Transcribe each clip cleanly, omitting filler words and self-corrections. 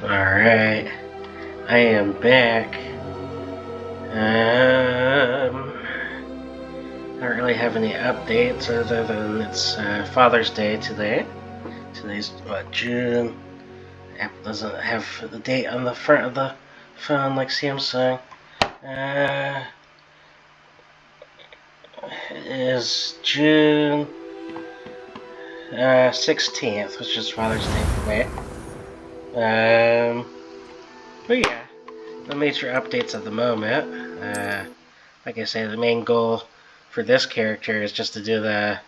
Alright, I am back. I don't really have any updates other than it's Father's Day today. Today's June. App doesn't have the date on the front of the phone like Samsung. It is June 16th, which is Father's Day today. But yeah, no major updates at the moment. Like I say, the main goal for this character is just to do the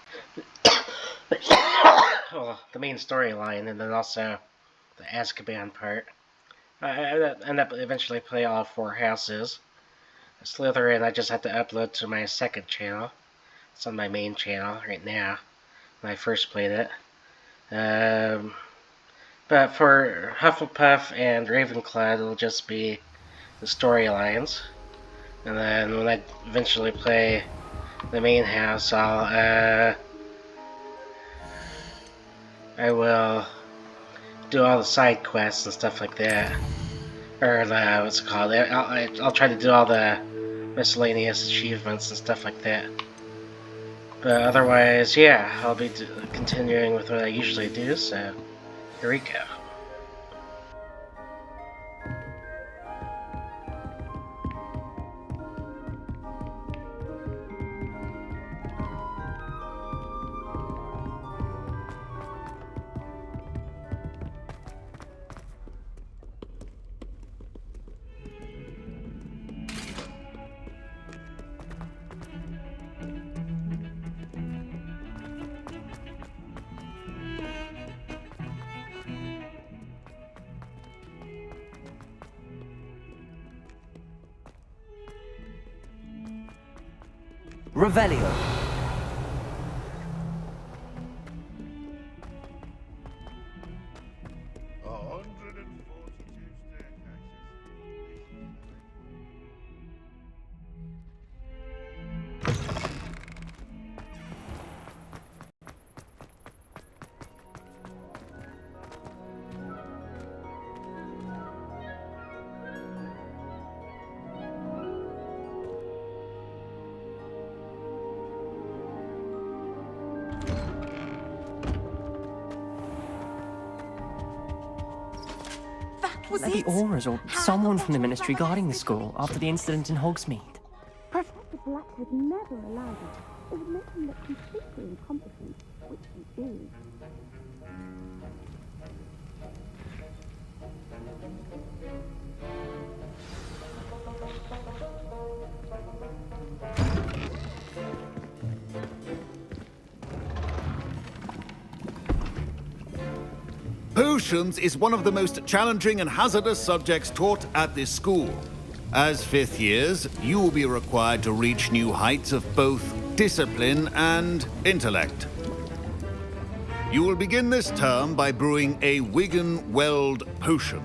the main storyline, and then also the Azkaban part. I end up eventually play all 4 houses. Slytherin I just had to upload to my second channel. It's on my main channel right now when I first played it. But for Hufflepuff and Ravenclaw, it'll just be the storylines. And then when I eventually play the main house, I will do all the side quests and stuff like that. Or what's it called? I'll try to do all the miscellaneous achievements and stuff like that. But otherwise, yeah, I'll be continuing with what I usually do, so here we go. Revelio. Was Maybe it? Aurors or someone from the ministry guarding the school after the incident in Hogsmeade. Professor Black would never allow that. It would make him look completely incompetent, which he is. Potions is one of the most challenging and hazardous subjects taught at this school. As 5th years, you will be required to reach new heights of both discipline and intellect. You will begin this term by brewing a Wigan-Weld potion.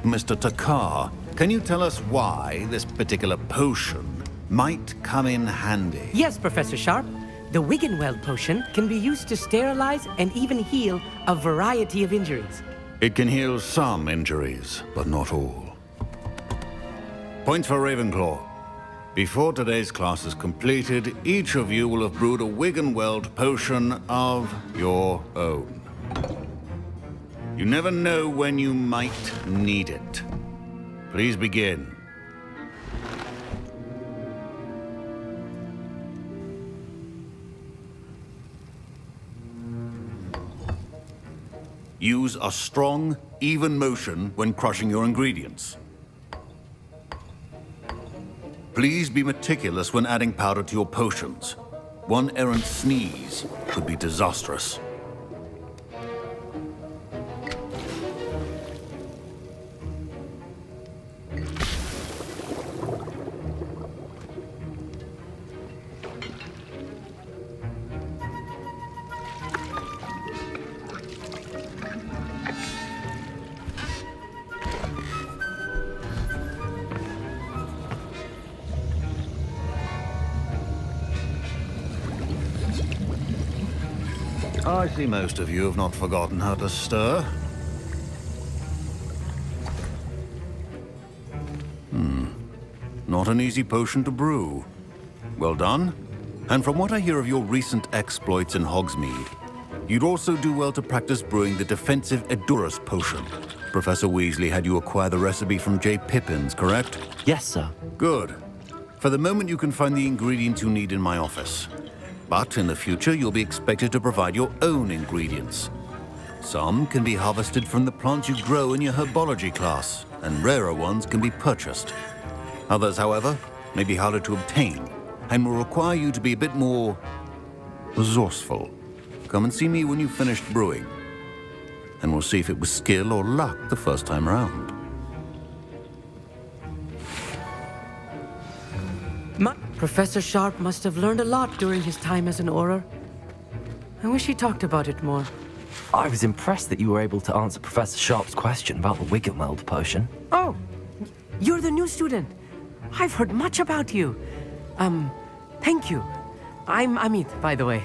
Mr. Takar, can you tell us why this particular potion might come in handy? Yes, Professor Sharp. The Wiggenweld potion can be used to sterilize and even heal a variety of injuries. It can heal some injuries, but not all. Points for Ravenclaw. Before today's class is completed, each of you will have brewed a Wiggenweld potion of your own. You never know when you might need it. Please begin. Use a strong, even motion when crushing your ingredients. Please be meticulous when adding powder to your potions. One errant sneeze could be disastrous. I see most of you have not forgotten how to stir. Not an easy potion to brew. Well done. And from what I hear of your recent exploits in Hogsmeade, you'd also do well to practice brewing the defensive Edurus potion. Professor Weasley had you acquire the recipe from J. Pippins, correct? Yes, sir. Good. For the moment, you can find the ingredients you need in my office. But in the future, you'll be expected to provide your own ingredients. Some can be harvested from the plants you grow in your herbology class, and rarer ones can be purchased. Others, however, may be harder to obtain, and will require you to be a bit more resourceful. Come and see me when you've finished brewing, and we'll see if it was skill or luck the first time round. Professor Sharp must have learned a lot during his time as an Auror. I wish he talked about it more. I was impressed that you were able to answer Professor Sharp's question about the Wiggenweld potion. Oh, you're the new student. I've heard much about you. Thank you. I'm Amit, by the way.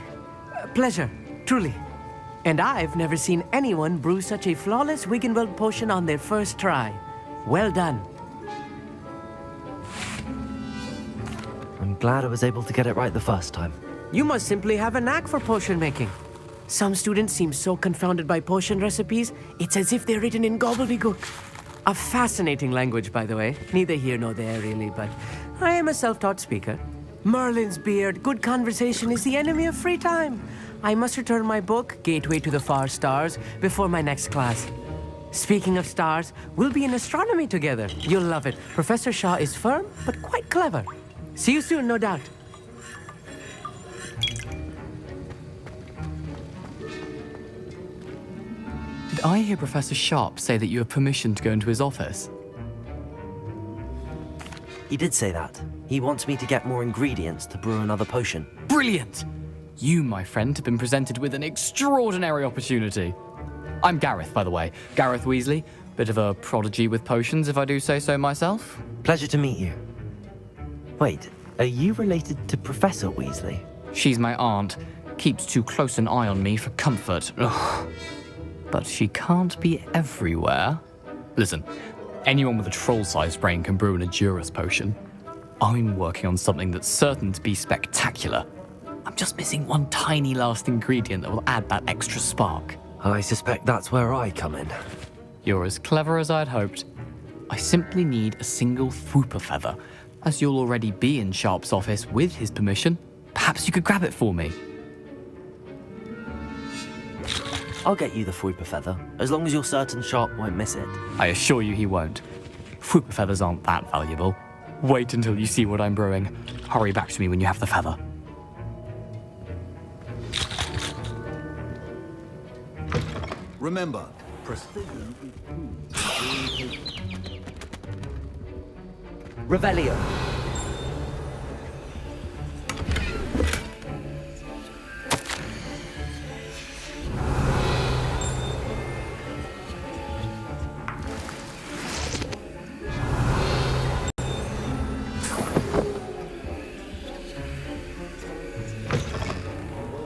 Pleasure, truly. And I've never seen anyone brew such a flawless Wiggenweld potion on their first try. Well done. I'm glad I was able to get it right the first time. You must simply have a knack for potion making. Some students seem so confounded by potion recipes, it's as if they're written in gobbledygook. A fascinating language, by the way. Neither here nor there, really, but I am a self-taught speaker. Merlin's beard, good conversation is the enemy of free time. I must return my book, Gateway to the Far Stars, before my next class. Speaking of stars, we'll be in astronomy together. You'll love it. Professor Shaw is firm, but quite clever. See you soon, no doubt. Did I hear Professor Sharp say that you have permission to go into his office? He did say that. He wants me to get more ingredients to brew another potion. Brilliant! You, my friend, have been presented with an extraordinary opportunity. I'm Gareth, by the way. Gareth Weasley. Bit of a prodigy with potions, if I do say so myself. Pleasure to meet you. Wait, are you related to Professor Weasley? She's my aunt. Keeps too close an eye on me for comfort. Ugh. But she can't be everywhere. Listen, anyone with a troll-sized brain can brew an Edurus potion. I'm working on something that's certain to be spectacular. I'm just missing one tiny last ingredient that will add that extra spark. I suspect that's where I come in. You're as clever as I'd hoped. I simply need a single Fwooper feather. As you'll already be in Sharp's office with his permission, perhaps you could grab it for me. I'll get you the Fwooper feather, as long as you're certain Sharp won't miss it. I assure you he won't. Fwooper feathers aren't that valuable. Wait until you see what I'm brewing. Hurry back to me when you have the feather. Remember, precision is key. Revelio.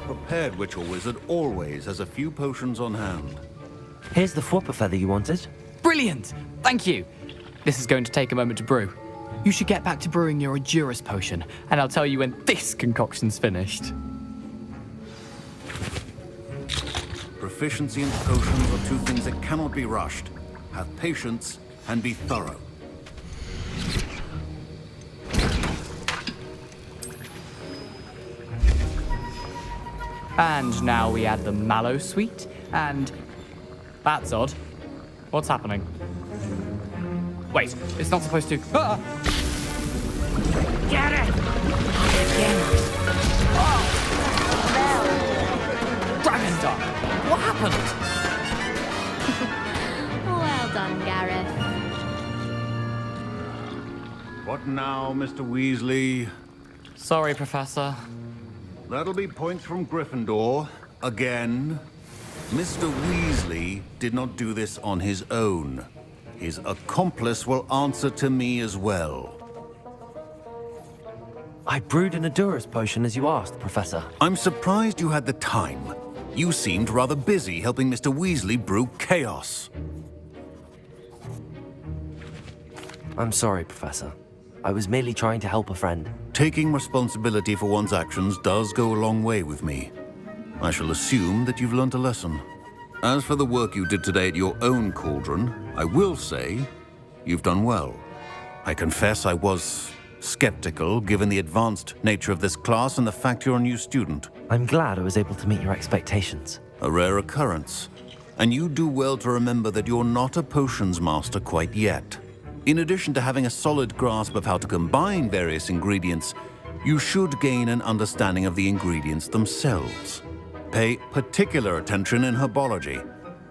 Prepared witch or wizard always has a few potions on hand. Here's the Fwooper feather you wanted. Brilliant! Thank you! This is going to take a moment to brew. You should get back to brewing your Edurus potion, and I'll tell you when this concoction's finished. Proficiency and potions are two things that cannot be rushed. Have patience and be thorough. And now we add the mallow sweet, and... That's odd. What's happening? Wait, it's not supposed to... Ah! Get it! Dragon Duck! What happened? Well done, Gareth. What now, Mr. Weasley? Sorry, Professor. That'll be points from Gryffindor. Again. Mr. Weasley did not do this on his own. His accomplice will answer to me as well. I brewed an Edurus potion as you asked, Professor. I'm surprised you had the time. You seemed rather busy helping Mr. Weasley brew chaos. I'm sorry, Professor. I was merely trying to help a friend. Taking responsibility for one's actions does go a long way with me. I shall assume that you've learnt a lesson. As for the work you did today at your own cauldron, I will say you've done well. I confess I was skeptical, given the advanced nature of this class and the fact you're a new student. I'm glad I was able to meet your expectations. A rare occurrence. And you do well to remember that you're not a potions master quite yet. In addition to having a solid grasp of how to combine various ingredients, you should gain an understanding of the ingredients themselves. Pay particular attention in herbology.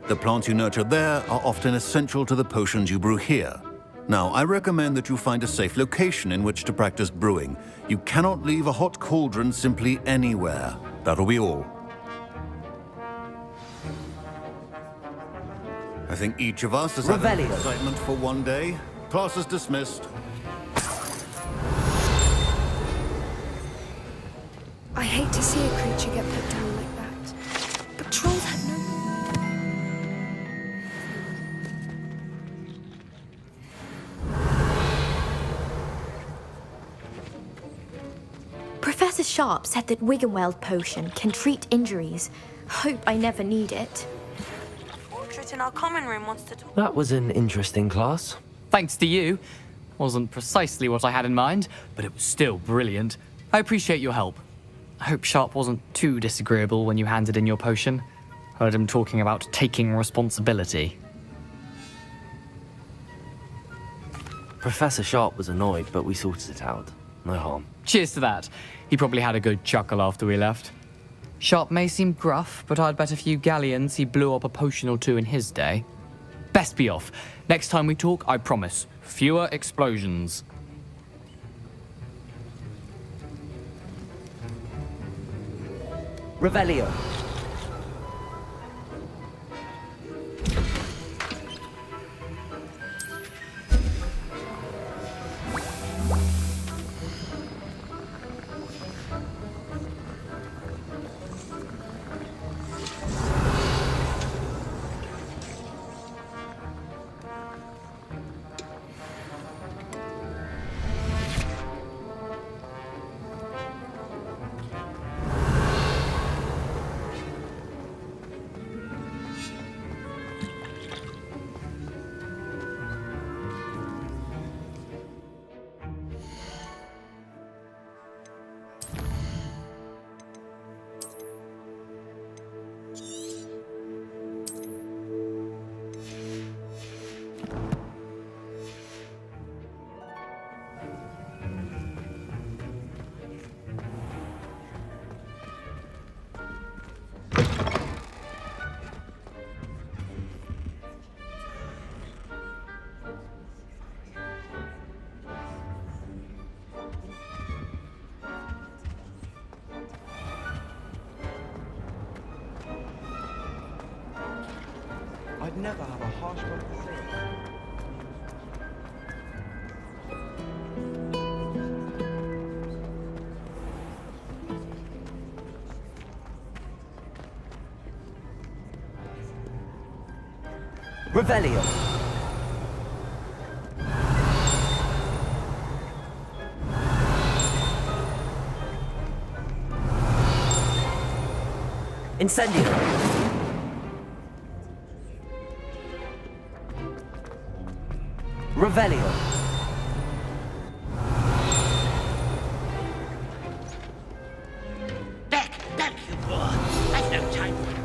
The plants you nurture there are often essential to the potions you brew here. Now, I recommend that you find a safe location in which to practice brewing. You cannot leave a hot cauldron simply anywhere. That'll be all. I think each of us has had Revelio. excitement for one day. Class is dismissed. I hate to see a creature get put down like that. But trolls have no... Professor Sharp said that Wiggenweld potion can treat injuries. Hope I never need it. Portrait in our common room wants to talk. That was an interesting class. Thanks to you. Wasn't precisely what I had in mind, but it was still brilliant. I appreciate your help. I hope Sharp wasn't too disagreeable when you handed in your potion. Heard him talking about taking responsibility. Professor Sharp was annoyed, but we sorted it out. No harm. Cheers to that. He probably had a good chuckle after we left. Sharp may seem gruff, but I'd bet a few galleons he blew up a potion or two in his day. Best be off. Next time we talk, I promise, fewer explosions. Revelio. I'd never have a harsh word to say. Revelio. Incendio. Revelio. Back, you boor! I've no time for you.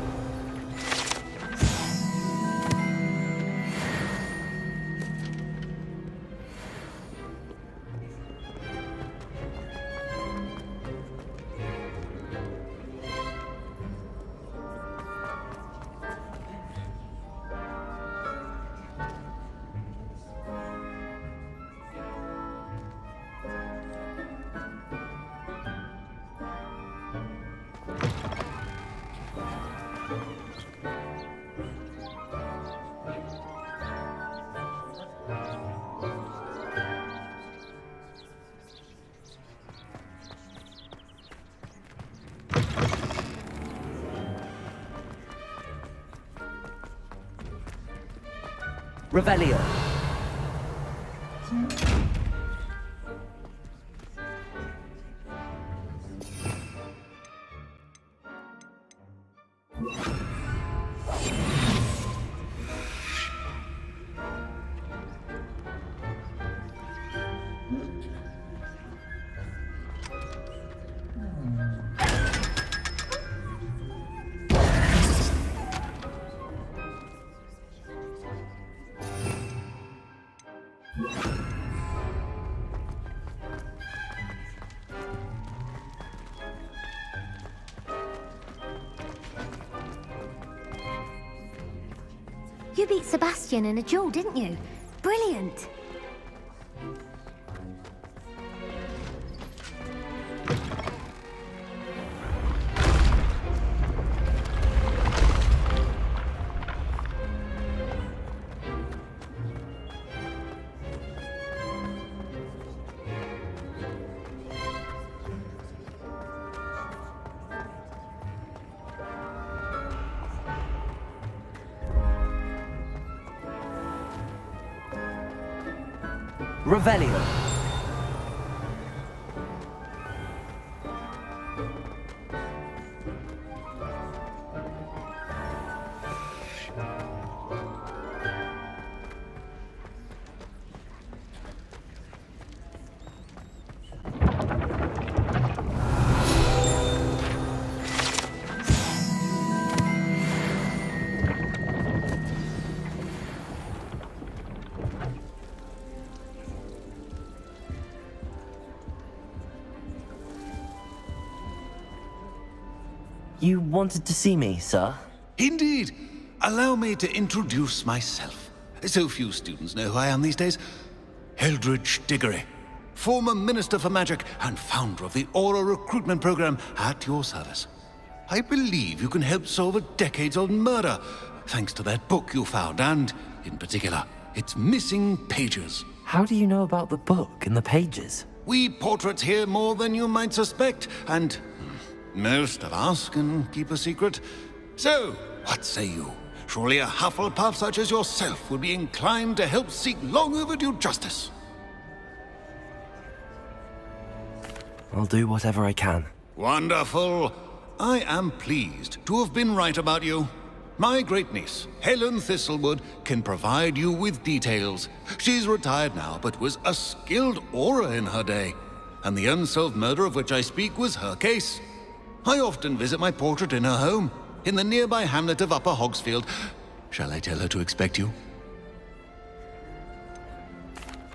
Revelio. You beat Sebastian in a duel, didn't you? Brilliant! Revelio. You wanted to see me, sir? Indeed. Allow me to introduce myself. So few students know who I am these days. Eldridge Diggory, former Minister for Magic and founder of the Aura Recruitment Program at your service. I believe you can help solve a decades-old murder, thanks to that book you found, and, in particular, its missing pages. How do you know about the book and the pages? We portraits hear more than you might suspect, and most of us can keep a secret. So, what say you? Surely a Hufflepuff such as yourself would be inclined to help seek long overdue justice. I'll do whatever I can. Wonderful. I am pleased to have been right about you. My great-niece, Helen Thistlewood, can provide you with details. She's retired now, but was a skilled aura in her day. And the unsolved murder of which I speak was her case. I often visit my portrait in her home, in the nearby hamlet of Upper Hogsfield. Shall I tell her to expect you?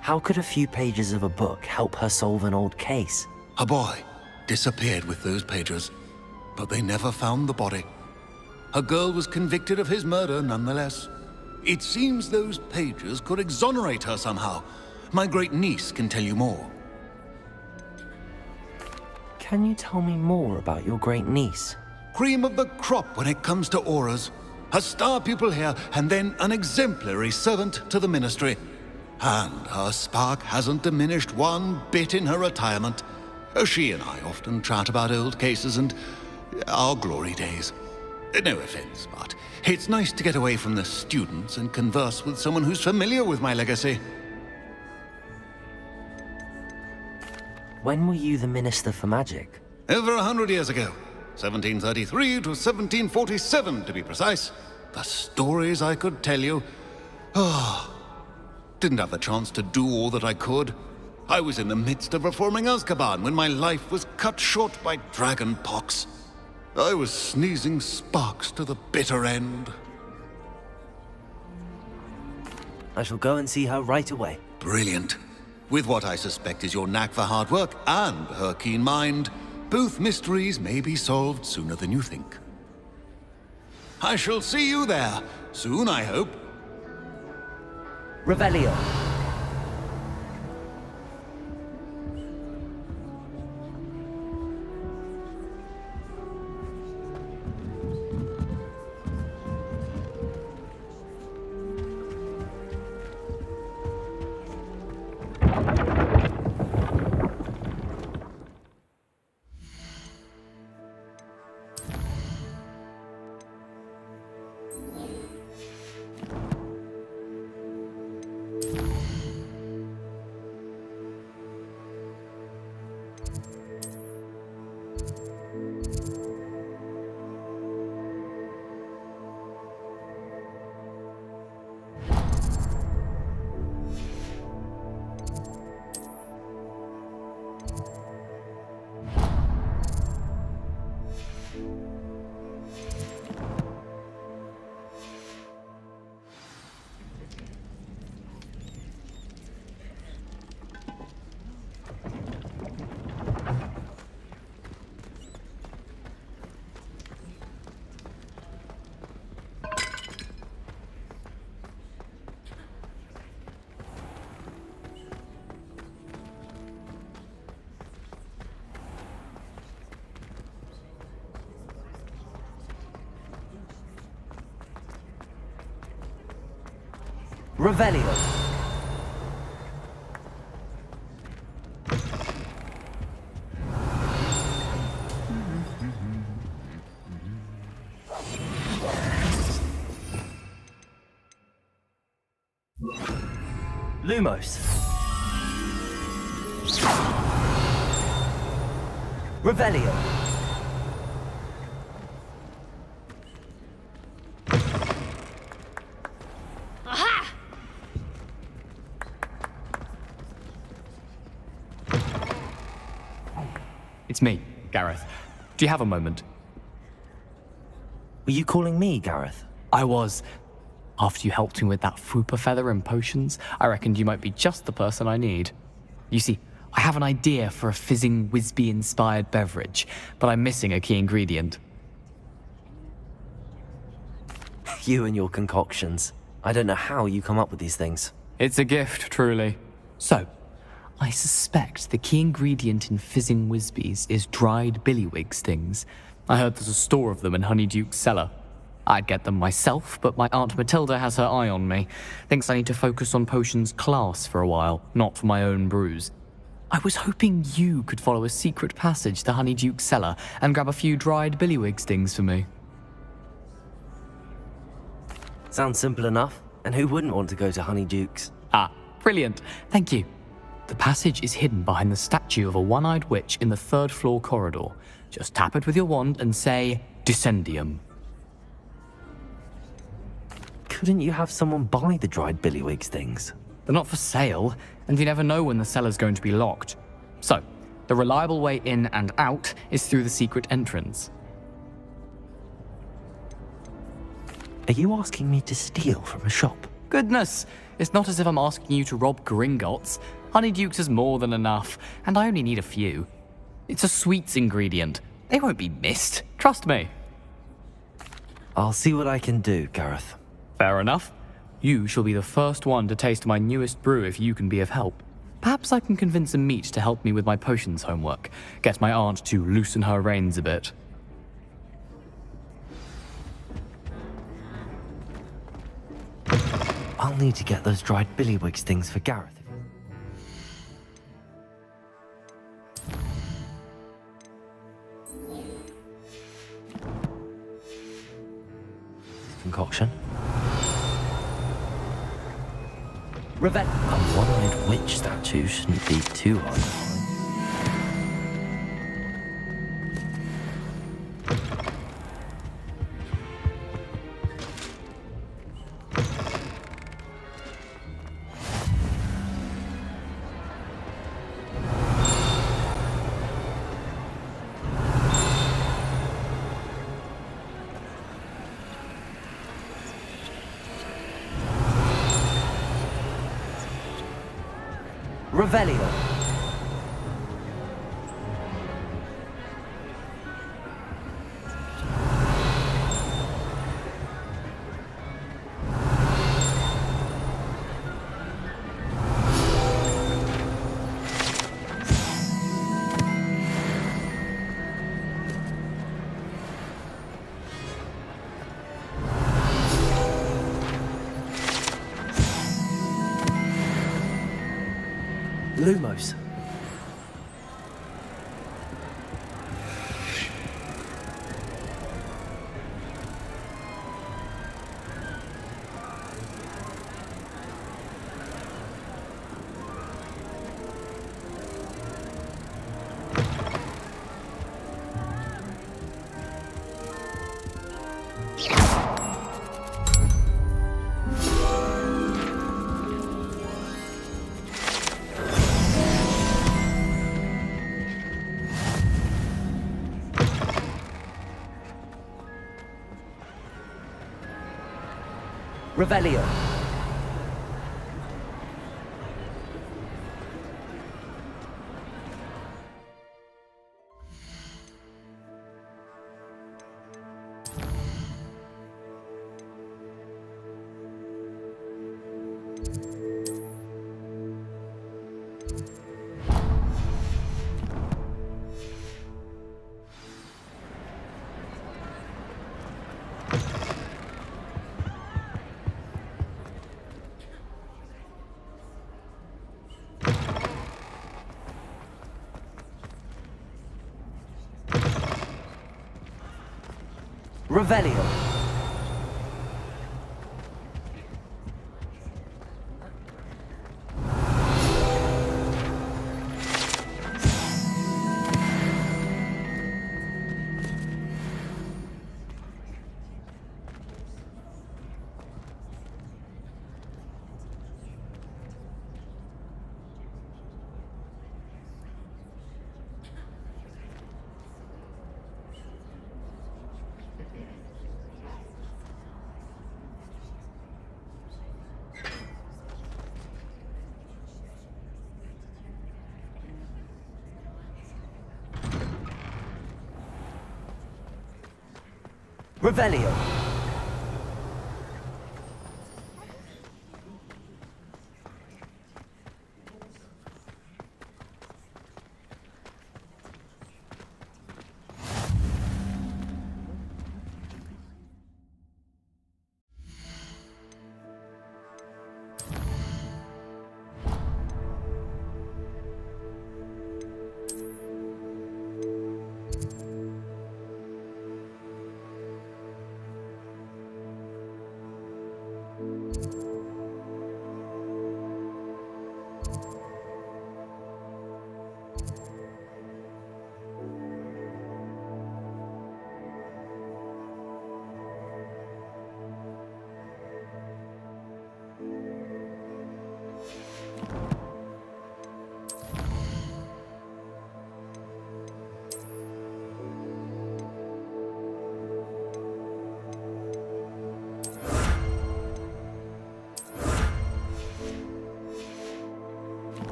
How could a few pages of a book help her solve an old case? A boy disappeared with those pages, but they never found the body. A girl was convicted of his murder nonetheless. It seems those pages could exonerate her somehow. My great-niece can tell you more. Can you tell me more about your great-niece? Cream of the crop when it comes to auras. A star pupil here, and then an exemplary servant to the ministry. And her spark hasn't diminished one bit in her retirement. She and I often chat about old cases and our glory days. No offense, but it's nice to get away from the students and converse with someone who's familiar with my legacy. When were you the Minister for Magic? Over 100 years ago. 1733 to 1747, to be precise. The stories I could tell you. Didn't have the chance to do all that I could. I was in the midst of reforming Azkaban when my life was cut short by dragon pox. I was sneezing sparks to the bitter end. I shall go and see her right away. Brilliant. With what I suspect is your knack for hard work and her keen mind, both mysteries may be solved sooner than you think. I shall see you there, soon I hope. Revelio. Revelio. Lumos. Revelio. Aha! It's me, Gareth. Do you have a moment? Were you calling me, Gareth? I was. After you helped me with that Fupa feather and potions, I reckoned you might be just the person I need. You see, I have an idea for a fizzing Wisby-inspired beverage, but I'm missing a key ingredient. You and your concoctions. I don't know how you come up with these things. It's a gift, truly. So, I suspect the key ingredient in fizzing Wisbies is dried billywig stings. I heard there's a store of them in Honeyduke's cellar. I'd get them myself, but my Aunt Matilda has her eye on me. Thinks I need to focus on potions class for a while, not for my own brews. I was hoping you could follow a secret passage to Honeyduke's cellar and grab a few dried billywig stings for me. Sounds simple enough. And who wouldn't want to go to Honeyduke's? Ah, brilliant. Thank you. The passage is hidden behind the statue of a one-eyed witch in the third-floor corridor. Just tap it with your wand and say, Descendium. Couldn't you have someone buy the dried billywig things? They're not for sale, and you never know when the cellar's going to be locked. So, the reliable way in and out is through the secret entrance. Are you asking me to steal from a shop? Goodness, it's not as if I'm asking you to rob Gringotts. Honeyduke's is more than enough, and I only need a few. It's a sweets ingredient. They won't be missed, trust me. I'll see what I can do, Gareth. Fair enough. You shall be the first one to taste my newest brew if you can be of help. Perhaps I can convince a meat to help me with my potions homework. Get my aunt to loosen her reins a bit. I'll need to get those dried billywig things for Gareth. Concoction. Revel. A one-eyed witch statue shouldn't be too hard to find. Revelio. Lumos. Revelio. Revelio. Revelio.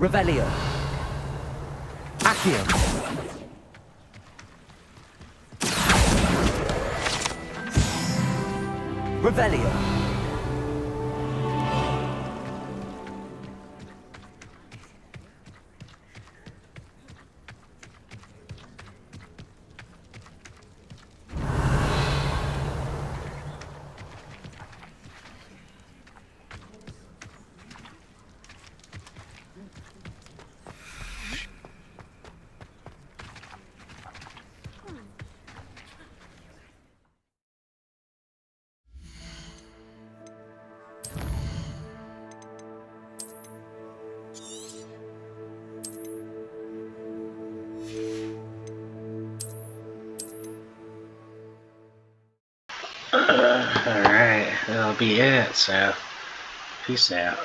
Revelio. Accio. Revelio. Alright, that'll be it, so peace out.